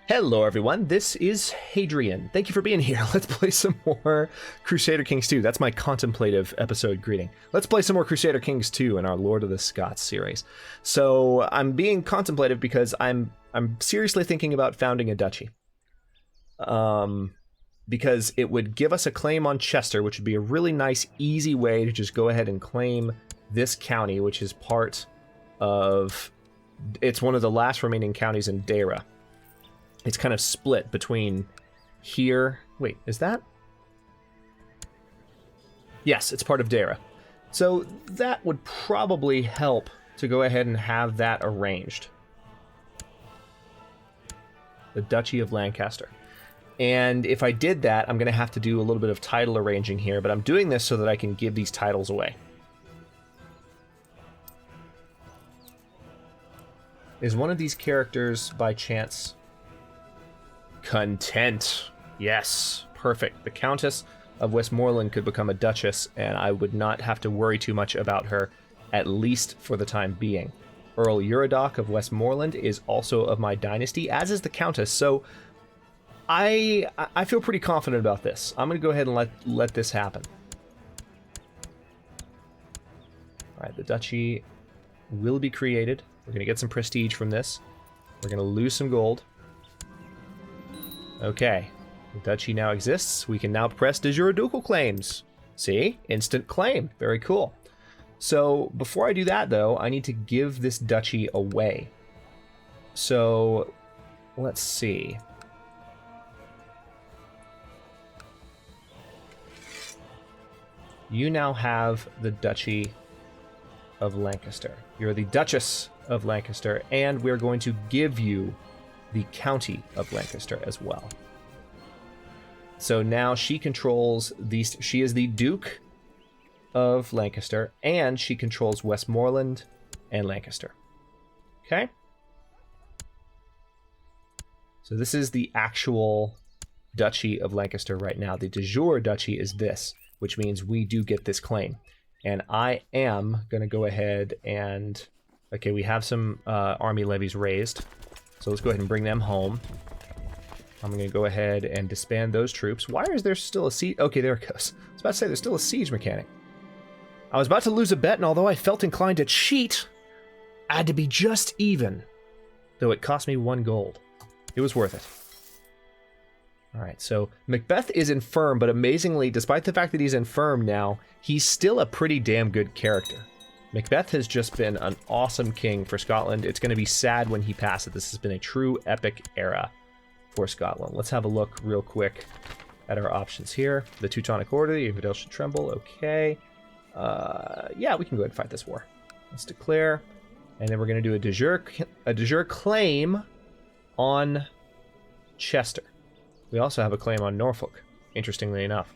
Hello everyone, this is Hadrian. Thank you for being here. Let's play some more Crusader Kings II. That's my contemplative episode greeting. Let's play some more Crusader Kings II in our Lord of the Scots series. So I'm being contemplative because I'm seriously thinking about founding a duchy. Because it would give us a claim on Chester, which would be a really nice, easy way to just go ahead and claim this county, which is part of... It's one of the last remaining counties in Deira. It's kind of split between here. Wait, is that? Yes, it's part of Deira. So that would probably help to go ahead and have that arranged. The Duchy of Lancaster. And if I did that, I'm going to have to do a little bit of title arranging here, but I'm doing this so that I can give these titles away. Is one of these characters by chance... Content. Yes, perfect. The Countess of Westmoreland could become a Duchess, and I would not have to worry too much about her, at least for the time being. Earl Uridoc of Westmoreland is also of my dynasty, as is the Countess, so I feel pretty confident about this. I'm going to go ahead and let this happen. Alright, the Duchy will be created. We're going to get some prestige from this. We're going to lose some gold. Okay, the duchy now exists. We can now press de jure ducal claims. See? Instant claim. Very cool. So, before I do that, though, I need to give this duchy away. So, let's see. You now have the Duchy of Lancaster. You're the Duchess of Lancaster, and we're going to give you the County of Lancaster as well. So now she controls these. She is the Duke of Lancaster, and she controls Westmoreland and Lancaster. Okay? So this is the actual Duchy of Lancaster right now. The de jure duchy is this, which means we do get this claim. And I am going to go ahead and... Okay, we have some army levies raised. So let's go ahead and bring them home. I'm going to go ahead and disband those troops. Why is there still a siege? Okay, there it goes. I was about to say there's still a siege mechanic. I was about to lose a bet, and although I felt inclined to cheat, I had to be just even. Though it cost me 1 gold. It was worth it. Alright, so Macbeth is infirm, but amazingly, despite the fact that he's infirm now, he's still a pretty damn good character. Macbeth has just been an awesome king for Scotland. It's going to be sad when he passes. This has been a true epic era for Scotland. Let's have a look real quick at our options here. The Teutonic Order, the Infidel should tremble. Okay. Yeah, we can go ahead and fight this war. Let's declare. And then we're going to do a de jure claim on Chester. We also have a claim on Norfolk, interestingly enough.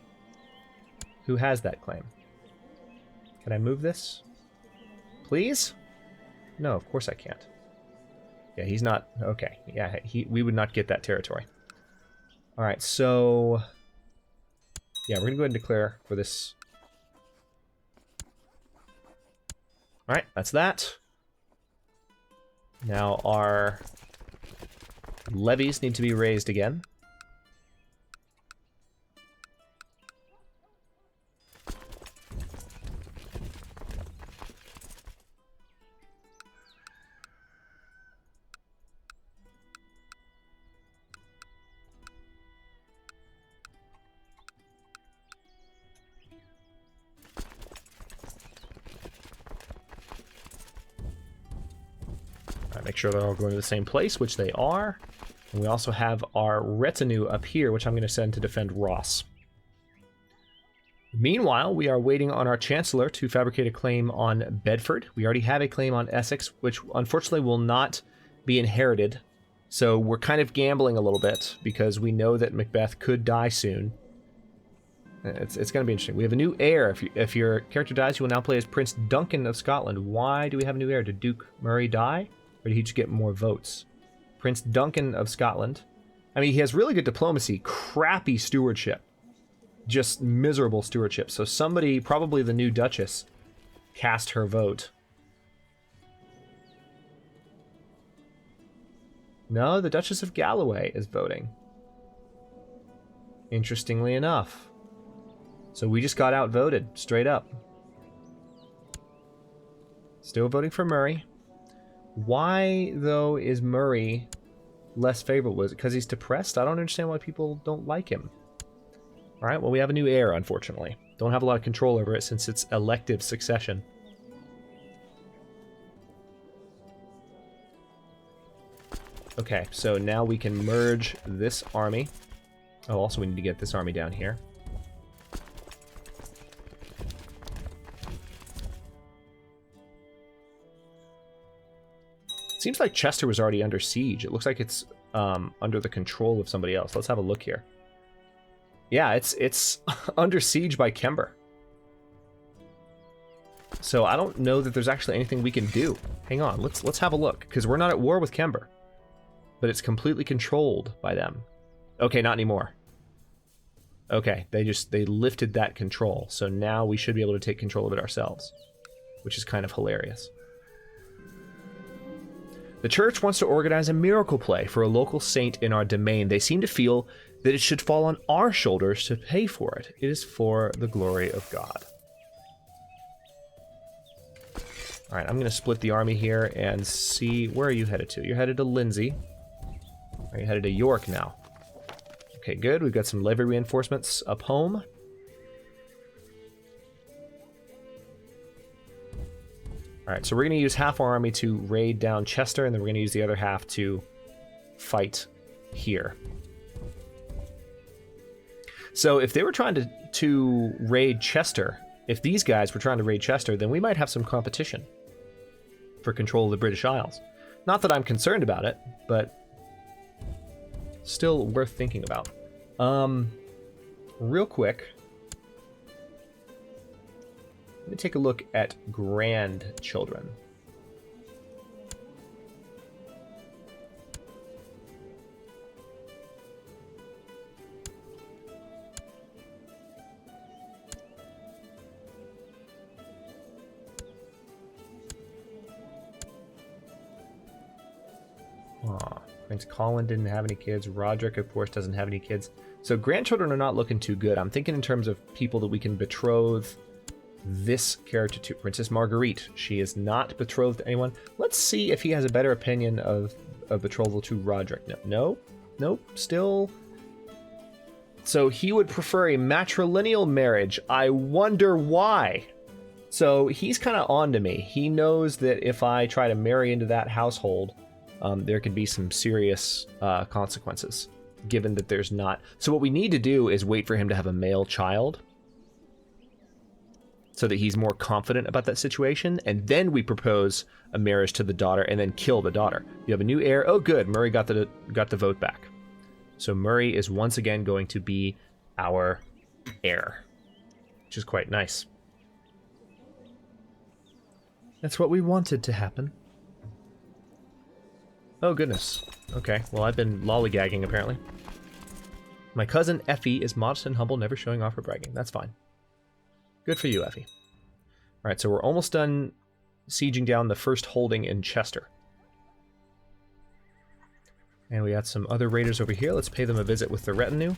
Who has that claim? Can I move this? Please? No, of course I can't. Yeah, he's not... Okay, yeah, we would not get that territory. Alright, so... Yeah, we're going to go ahead and declare for this. Alright, that's that. Now our levies need to be raised again. Make sure they're all going to the same place, which they are. And we also have our retinue up here, which I'm going to send to defend Ross. Meanwhile, we are waiting on our Chancellor to fabricate a claim on Bedford. We already have a claim on Essex, which unfortunately will not be inherited. So we're kind of gambling a little bit because we know that Macbeth could die soon. It's going to be interesting. We have a new heir. If your character dies, you will now play as Prince Duncan of Scotland. Why do we have a new heir? Did Duke Murray die? Or did he just get more votes? Prince Duncan of Scotland. I mean, he has really good diplomacy, crappy stewardship. Just miserable stewardship. So somebody, probably the new Duchess, cast her vote. No, the Duchess of Galloway is voting. Interestingly enough. So we just got outvoted, straight up. Still voting for Murray. Why, though, is Murray less favorable? Is it because he's depressed? I don't understand why people don't like him. Alright, well, we have a new heir, unfortunately. Don't have a lot of control over it since it's elective succession. Okay, so now we can merge this army. Oh, also we need to get this army down here. Seems like Chester was already under siege. It looks like it's under the control of somebody else. Let's have a look here. Yeah, it's under siege by Kember. So I don't know that there's actually anything we can do. Hang on, let's have a look, because we're not at war with Kember. But it's completely controlled by them. Okay, not anymore. Okay, they lifted that control, so now we should be able to take control of it ourselves, which is kind of hilarious. The church wants to organize a miracle play for a local saint in our domain. They seem to feel that it should fall on our shoulders to pay for it. It is for the glory of God. All right, I'm going to split the army here and see, where are you headed to? You're headed to Lindsay. Are you headed to York now? Okay, good. We've got some levy reinforcements up home. All right, so we're going to use half our army to raid down Chester, and then we're going to use the other half to fight here. So if they were trying to raid Chester, if these guys were trying to raid Chester, then we might have some competition for control of the British Isles. Not that I'm concerned about it, but still worth thinking about. Real quick, let me take a look at grandchildren. Prince Colin didn't have any kids. Roderick, of course, doesn't have any kids. So grandchildren are not looking too good. I'm thinking in terms of people that we can betroth this character to. Princess Marguerite. She is not betrothed to anyone. Let's see if he has a better opinion of betrothal to Roderick. Nope. Still. So he would prefer a matrilineal marriage. I wonder why. So he's kind of on to me. He knows that if I try to marry into that household, there could be some serious consequences, given that there's not. So what we need to do is wait for him to have a male child, so that he's more confident about that situation, and then we propose a marriage to the daughter, and then kill the daughter. You have a new heir. Oh, good. Murray got the vote back. So Murray is once again going to be our heir, which is quite nice. That's what we wanted to happen. Oh, goodness. Okay, well, I've been lollygagging, apparently. My cousin Effie is modest and humble, never showing off or bragging. That's fine. Good for you, Effie. All right, so we're almost done sieging down the first holding in Chester. And we got some other raiders over here. Let's pay them a visit with their retinue.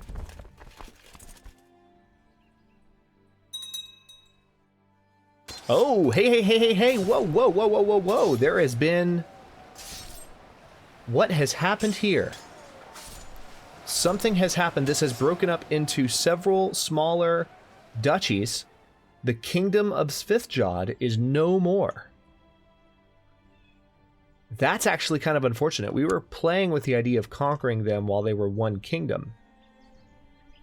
Oh, hey. Whoa. There has been... What has happened here? Something has happened. This has broken up into several smaller duchies. The Kingdom of Svithjod is no more. That's actually kind of unfortunate. We were playing with the idea of conquering them while they were one kingdom.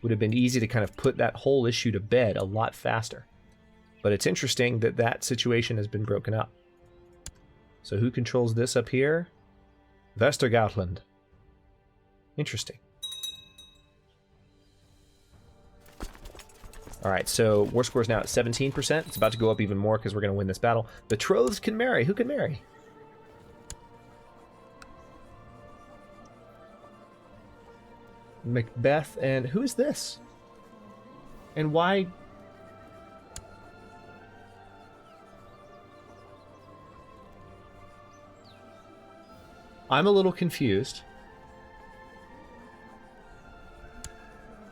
Would have been easy to kind of put that whole issue to bed a lot faster. But it's interesting that that situation has been broken up. So who controls this up here? Westergautland. Interesting. Alright, so war score is now at 17%. It's about to go up even more because we're going to win this battle. Betrothed can marry. Who can marry? Macbeth and... Who is this? And why... I'm a little confused.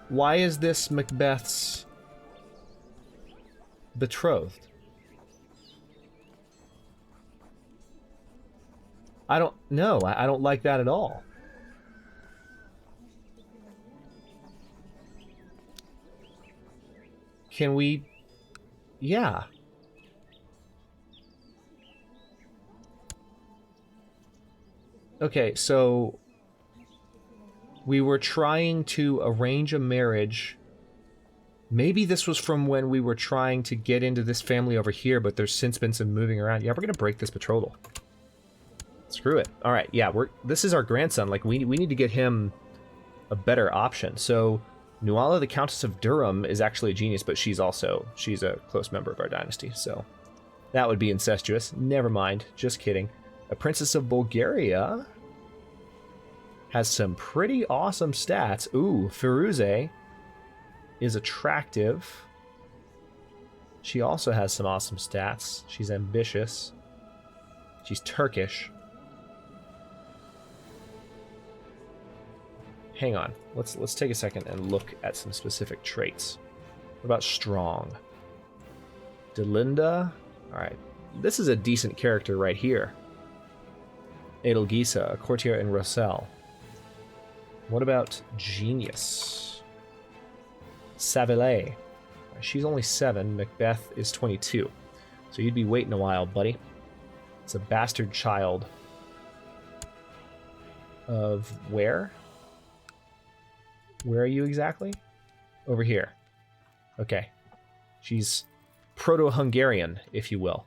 Why is this Macbeth's betrothed? I don't know. I don't like that at all. Can we... Yeah. Okay, so... we were trying to arrange a marriage. Maybe this was from when we were trying to get into this family over here, but there's since been some moving around. Yeah, we're going to break this betrothal. Screw it. All right, yeah, this is our grandson. Like, we need to get him a better option. So, Nuala, the Countess of Durham, is actually a genius, but she's a close member of our dynasty, so that would be incestuous. Never mind. Just kidding. A Princess of Bulgaria has some pretty awesome stats. Ooh, Firuze is attractive. She also has some awesome stats. She's ambitious. She's Turkish. Hang on. Let's take a second and look at some specific traits. What about strong? Delinda. All right. This is a decent character right here. Edelgisa, a courtier in Rossel. What about genius? Savile. She's only 7. Macbeth is 22. So you'd be waiting a while, buddy. It's a bastard child. Of where? Where are you exactly? Over here. Okay. She's Proto-Hungarian, if you will.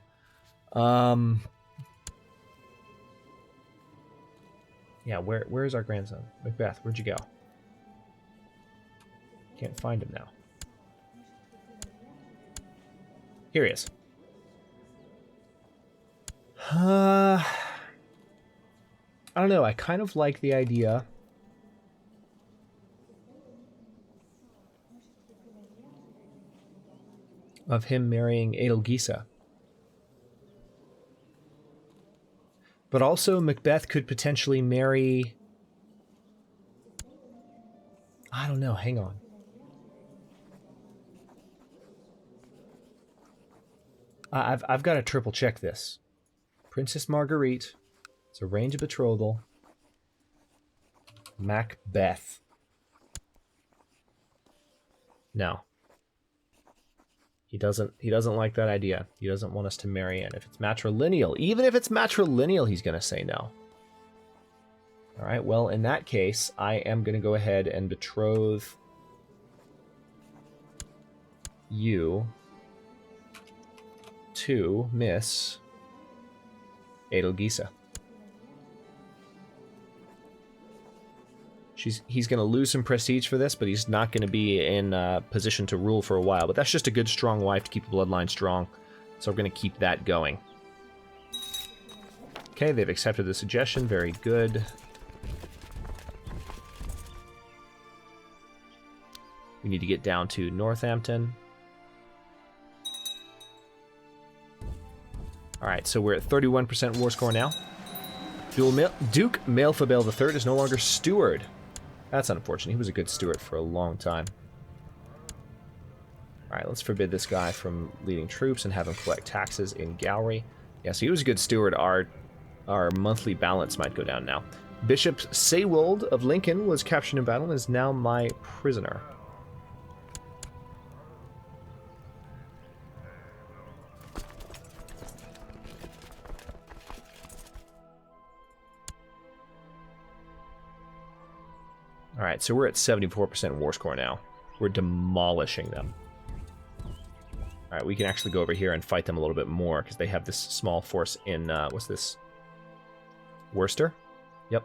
Yeah, where's our grandson? Macbeth, where'd you go? Can't find him now. Here he is. I don't know, I kind of like the idea of him marrying Edelgisa. But also, Macbeth could potentially marry... I don't know, hang on. I've got to triple check this. Princess Marguerite. It's a range of betrothal. Macbeth. No. He doesn't like that idea. He doesn't want us to marry in. If it's matrilineal, even if it's matrilineal, he's going to say no. All right, well, in that case, I am going to go ahead and betroth you to Miss Edelgisa. He's going to lose some prestige for this, but he's not going to be in position to rule for a while. But that's just a good, strong wife to keep the bloodline strong. So we're going to keep that going. Okay, they've accepted the suggestion. Very good. We need to get down to Northampton. All right, so we're at 31% war score now. Duke Maelfabel III is no longer steward. That's unfortunate. He was a good steward for a long time. Alright, let's forbid this guy from leading troops and have him collect taxes in Gowrie. Yeah, so he was a good steward. Our monthly balance might go down now. Bishop Saywold of Lincoln was captured in battle and is now my prisoner. Alright, so we're at 74% war score now. We're demolishing them. Alright, we can actually go over here and fight them a little bit more, because they have this small force in, what's this? Worcester? Yep.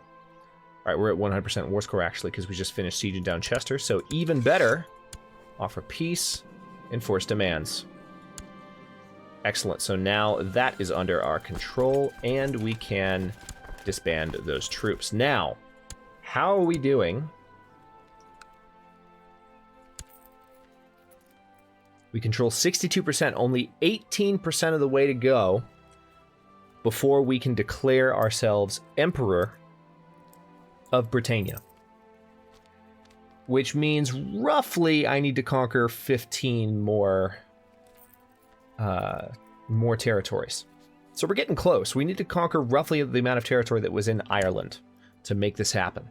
Alright, we're at 100% war score, actually, because we just finished sieging down Chester, so even better, offer peace, enforce demands. Excellent, so now that is under our control, and we can disband those troops. Now, how are we doing? We control 62%, only 18% of the way to go before we can declare ourselves Emperor of Britannia. which means roughly I need to conquer 15 more territories. So we're getting close. We need to conquer roughly the amount of territory that was in Ireland to make this happen.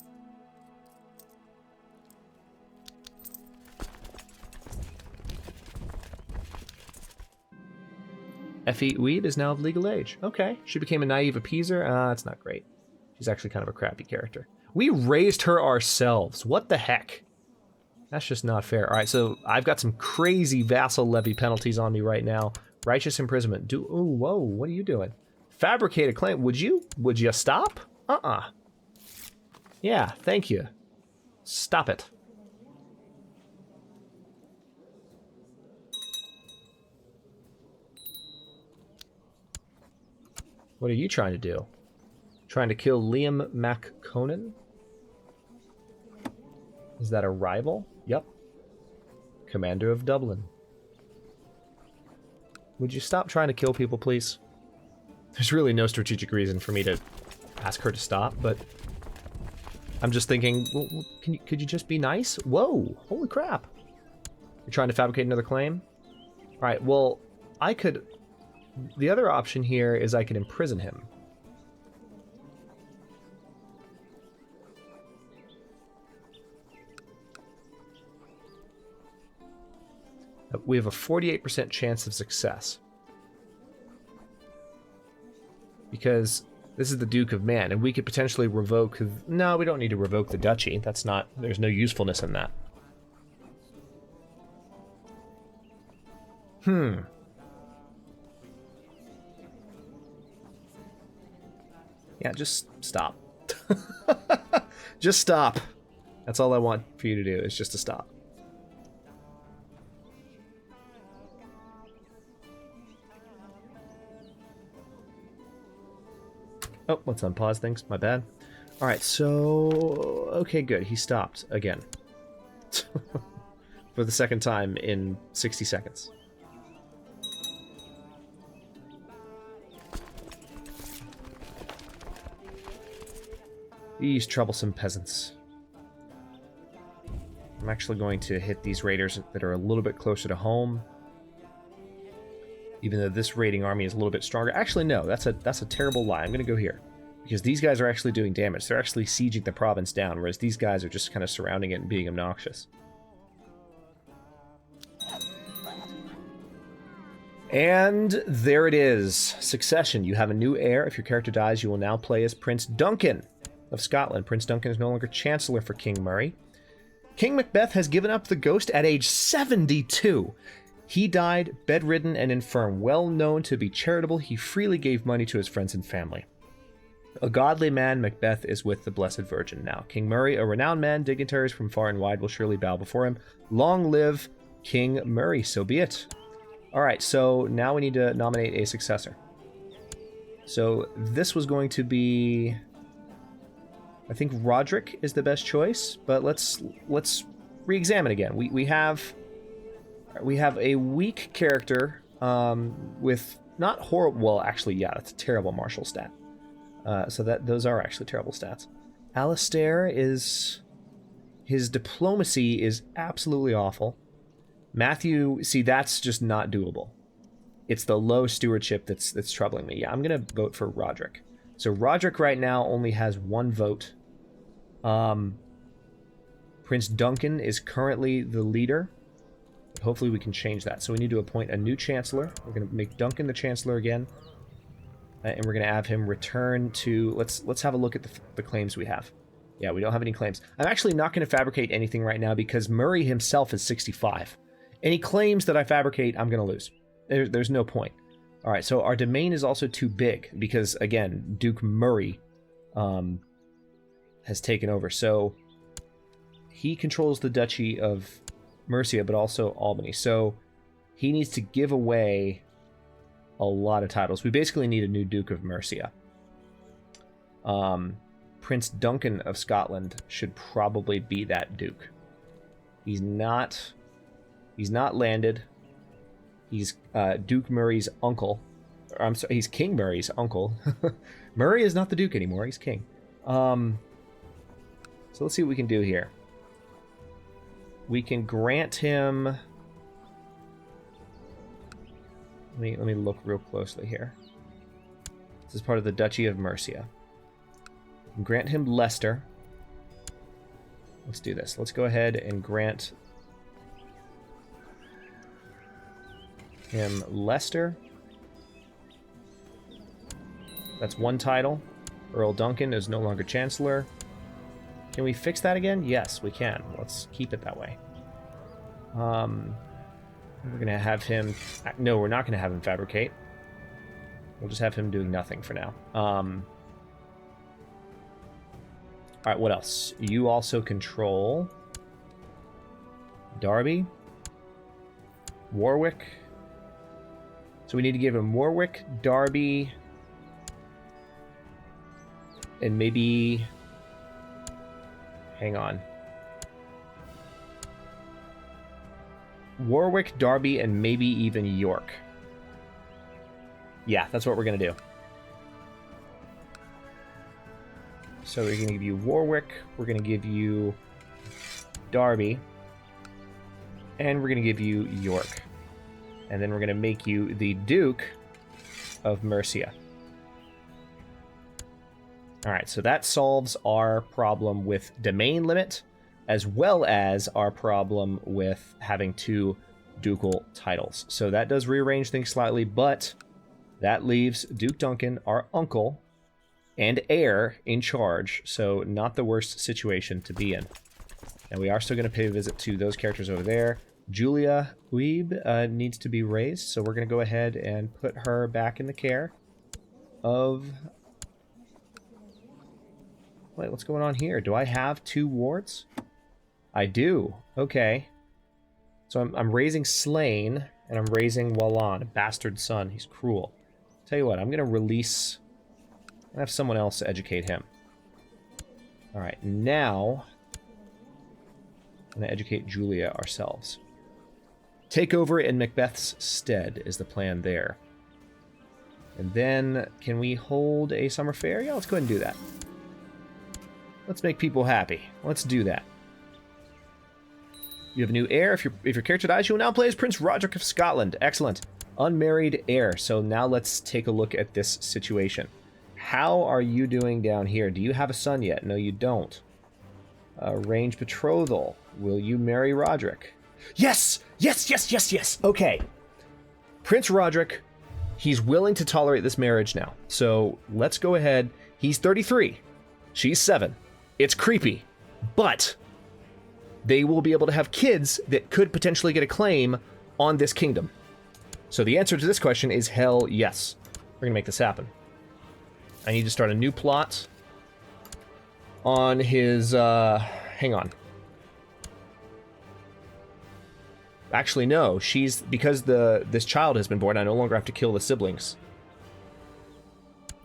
Effie Weed is now of legal age. Okay. She became a naive appeaser. That's not great. She's actually kind of a crappy character. We raised her ourselves. What the heck? That's just not fair. All right, so I've got some crazy vassal levy penalties on me right now. Righteous imprisonment. Oh, whoa, what are you doing? Fabricate a claim. Would you stop? Yeah, thank you. Stop it. What are you trying to do? Trying to kill Liam MacConan? Is that a rival? Yep. Commander of Dublin. Would you stop trying to kill people, please? There's really no strategic reason for me to ask her to stop, but I'm just thinking, well, could you just be nice? Whoa, holy crap. You're trying to fabricate another claim? All right, well, I could... The other option here is I could imprison him. We have a 48% chance of success. Because this is the Duke of Man, and we could potentially revoke... No, we don't need to revoke the duchy. That's not... There's no usefulness in that. Yeah, just stop. Just stop. That's all I want for you to do, is just to stop. Oh, let's unpause things. My bad. All right, so... Okay, good. He stopped again. For the second time in 60 seconds. These troublesome peasants. I'm actually going to hit these raiders that are a little bit closer to home. Even though this raiding army is a little bit stronger. Actually, no, that's a terrible lie. I'm going to go here. Because these guys are actually doing damage. They're actually sieging the province down, whereas these guys are just kind of surrounding it and being obnoxious. And there it is. Succession. You have a new heir. If your character dies, you will now play as Prince Duncan of Scotland. Prince Duncan is no longer Chancellor for King Murray. King Macbeth has given up the ghost at age 72. He died bedridden and infirm. Well known to be charitable, he freely gave money to his friends and family. A godly man, Macbeth is with the Blessed Virgin now. King Murray, a renowned man, dignitaries from far and wide will surely bow before him. Long live King Murray, so be it. Alright, so now we need to nominate a successor. So this was going to be... I think Roderick is the best choice, but let's re-examine again. We have a weak character with not horrible... Well, actually, yeah, that's a terrible martial stat. So those are actually terrible stats. Alistair is... His diplomacy is absolutely awful. Matthew, see, that's just not doable. It's the low stewardship that's troubling me. Yeah, I'm going to vote for Roderick. So Roderick right now only has one vote. Prince Duncan is currently the leader. Hopefully we can change that. So we need to appoint a new chancellor. We're going to make Duncan the chancellor again. And we're going to have him return to... Let's have a look at the claims we have. Yeah, we don't have any claims. I'm actually not going to fabricate anything right now because Murray himself is 65. Any claims that I fabricate, I'm going to lose. There's no point. All right, so our domain is also too big because, again, Duke Murray has taken over. So he controls the Duchy of Mercia, but also Albany. So he needs to give away a lot of titles. We basically need a new Duke of Mercia. Prince Duncan of Scotland should probably be that Duke. He's not landed. He's Duke Murray's uncle. Or, I'm sorry, he's King Murray's uncle. Murray is not the Duke anymore. He's King. So let's see what we can do here. we can grant him... Let me look real closely here. This is part of the Duchy of Mercia. Grant him Leicester. Let's do this. Let's go ahead and grant him Leicester. That's one title. Earl Duncan is no longer Chancellor. Can we fix that again? Yes, we can. Let's keep it that way. We're going to have him... No, we're not going to have him fabricate. We'll just have him doing nothing for now. Alright, what else? You also control... Derby. Warwick. So we need to give him Warwick, Derby... And maybe... Hang on. Warwick, Derby, and maybe even York. Yeah, that's what we're going to do. So we're going to give you Warwick, we're going to give you Derby, and we're going to give you York. And then we're going to make you the Duke of Mercia. Alright, so that solves our problem with domain limit, as well as our problem with having 2 ducal titles. So that does rearrange things slightly, but that leaves Duke Duncan, our uncle, and heir in charge, so not the worst situation to be in. And we are still going to pay a visit to those characters over there. Julia Uib needs to be raised, so we're going to go ahead and put her back in the care of... Wait, what's going on here? Do I have 2 wards? I do. Okay. So I'm raising Slain, and I'm raising Wallan, a bastard son. He's cruel. Tell you what, I'm going to release... I'm going to have someone else educate him. Alright, now... I'm going to educate Julia ourselves. Take over in Macbeth's stead is the plan there. And then, can we hold a summer fair? Yeah, let's go ahead and do that. Let's make people happy. Let's do that. You have a new heir. If your character dies, you will now play as Prince Roderick of Scotland. Excellent. Unmarried heir. So now let's take a look at this situation. How are you doing down here? Do you have a son yet? No, you don't. Arrange betrothal. Will you marry Roderick? Yes! Yes, yes, yes, yes! Okay. Prince Roderick, he's willing to tolerate this marriage now. So let's go ahead. He's 33. She's 7. It's creepy. But... they will be able to have kids that could potentially get a claim on this kingdom. So the answer to this question is hell yes. We're going to make this happen. I need to start a new plot on his... hang on. Actually, no. She's... because this child has been born, I no longer have to kill the siblings.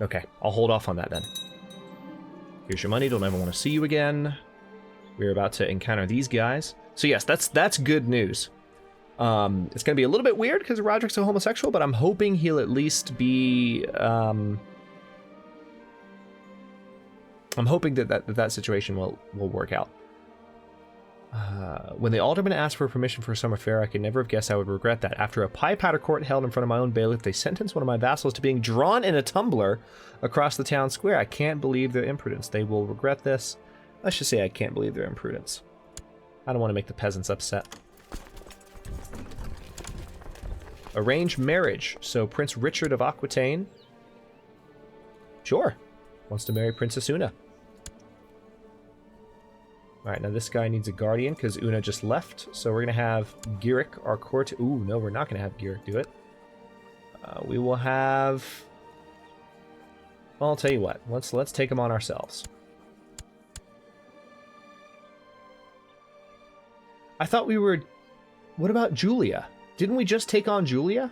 Okay, I'll hold off on that then. Here's your money. Don't ever want to see you again. We're about to encounter these guys. So yes, that's good news. It's going to be a little bit weird because Roderick's a homosexual, but I'm hoping he'll at least be... I'm hoping that situation will work out. When the aldermen asked for permission for a summer fair, I could never have guessed I would regret that. After a pie-powder court held in front of my own bailiff, they sentenced one of my vassals to being drawn in a tumbler across the town square. I can't believe their imprudence. They will regret this. Let's just say I can't believe their imprudence. I don't want to make the peasants upset. Arrange marriage. So Prince Richard of Aquitaine. Sure. Wants to marry Princess Una. Alright, now this guy needs a guardian because Una just left. So we're going to have Giric, our court... Ooh, no, we're not going to have Giric do it. We will have... Well, I'll tell you what. Let's take him on ourselves. I thought we were... What about Julia? Didn't we just take on Julia?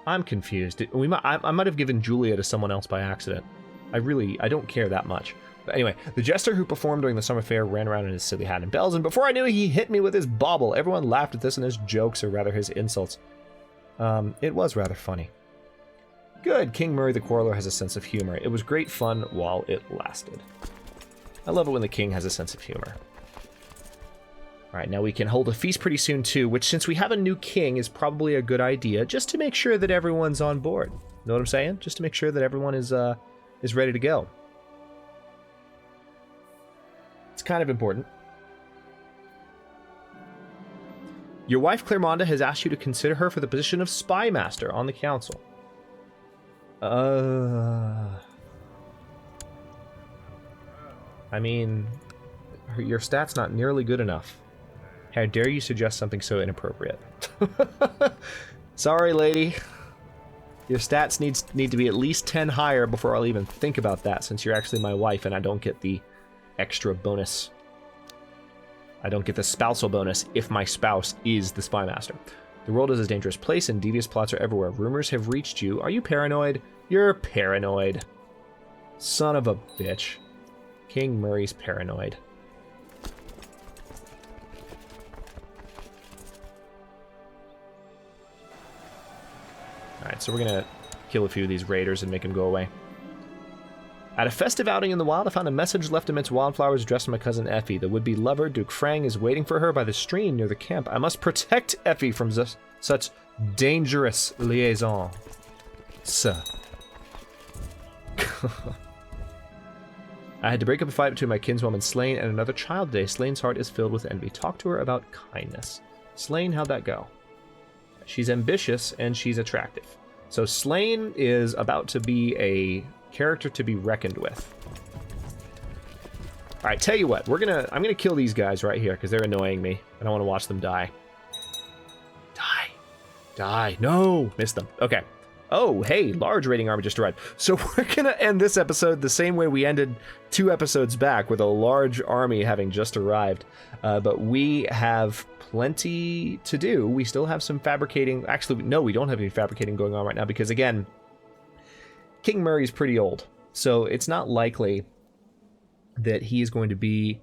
I'm confused. I might have given Julia to someone else by accident. I don't care that much. But anyway, the jester who performed during the summer fair ran around in his silly hat and bells, and before I knew it, he hit me with his bauble. Everyone laughed at this and his jokes, or rather his insults. It was rather funny. Good. King Murray the Quarreler has a sense of humor. It was great fun while it lasted. I love it when the king has a sense of humor. All right, now we can hold a feast pretty soon too, which since we have a new king is probably a good idea, just to make sure that everyone's on board. Know what I'm saying? Just to make sure that everyone is ready to go. It's kind of important. Your wife Claremonda has asked you to consider her for the position of spy master on the council. I mean, your stat's not nearly good enough. How dare you suggest something so inappropriate? Sorry, lady. Your stats need to be at least 10 higher before I'll even think about that, since you're actually my wife and I don't get the extra bonus. I don't get the spousal bonus if my spouse is the spy master. The world is a dangerous place and devious plots are everywhere. Rumors have reached you. Are you paranoid? You're paranoid. Son of a bitch. King Murray's paranoid. Alright, so we're gonna kill a few of these raiders and make them go away. At a festive outing in the wild, I found a message left amidst wildflowers addressed to my cousin Effie. The would-be lover, Duke Frang, is waiting for her by the stream near the camp. I must protect Effie from such dangerous liaison. Sir. I had to break up a fight between my kinswoman Slain and another child today. Slain's heart is filled with envy. Talk to her about kindness. Slain, how'd that go? She's ambitious and she's attractive. So Slain is about to be a character to be reckoned with. All right, tell you what, I'm gonna kill these guys right here because they're annoying me. I don't want to watch them die. Die! No, missed them. Okay. Oh, hey, large raiding army just arrived. So we're gonna end this episode the same way we ended 2 episodes back, with a large army having just arrived. But we have plenty to do. We still have some fabricating. Actually, no, we don't have any fabricating going on right now because, again, King Murray's pretty old. So it's not likely that he is going to be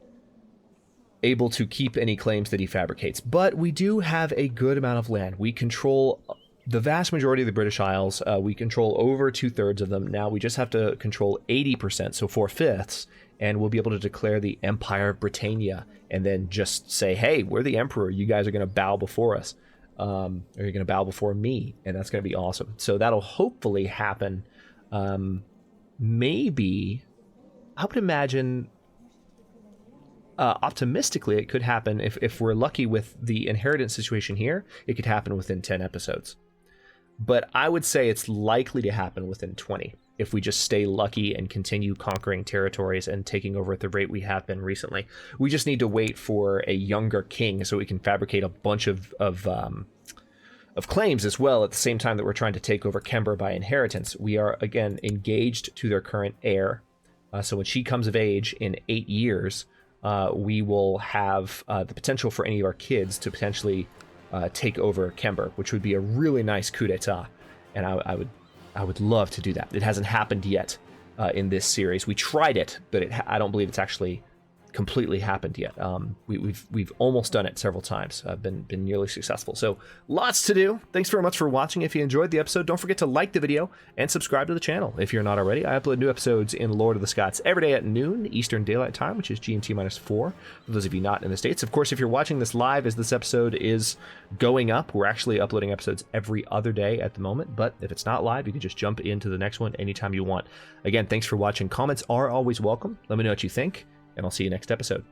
able to keep any claims that he fabricates. But we do have a good amount of land. We control the vast majority of the British Isles. We control over 2/3 of them. Now we just have to control 80%, so 4/5, and we'll be able to declare the Empire of Britannia and then just say, hey, we're the emperor. You guys are going to bow before us. Or you're going to bow before me, and that's going to be awesome. So that'll hopefully happen. Maybe, I would imagine, optimistically, it could happen if we're lucky with the inheritance situation here. It could happen within 10 episodes. But I would say it's likely to happen within 20 if we just stay lucky and continue conquering territories and taking over at the rate we have been recently. We just need to wait for a younger king so we can fabricate a bunch of claims as well at the same time that we're trying to take over Kember by inheritance. We are, again, engaged to their current heir. So when she comes of age in 8 years, we will have the potential for any of our kids to potentially take over Kember, which would be a really nice coup d'etat, and I would love to do that. It hasn't happened yet in this series. We tried it, but I don't believe it's actually completely happened yet. We've almost done it several times. Been nearly successful. So lots to do. Thanks very much for watching. If you enjoyed the episode, don't forget to like the video and subscribe to the channel if you're not already. I upload new episodes in Lord of the Scots every day at noon Eastern Daylight Time, which is GMT-4 for those of you not in the States. Of course, if you're watching this live as this episode is going up, we're actually uploading episodes every other day at the moment, but if it's not live, you can just jump into the next one anytime you want. Again, thanks for watching. Comments are always welcome. Let me know what you think, and I'll see you next episode.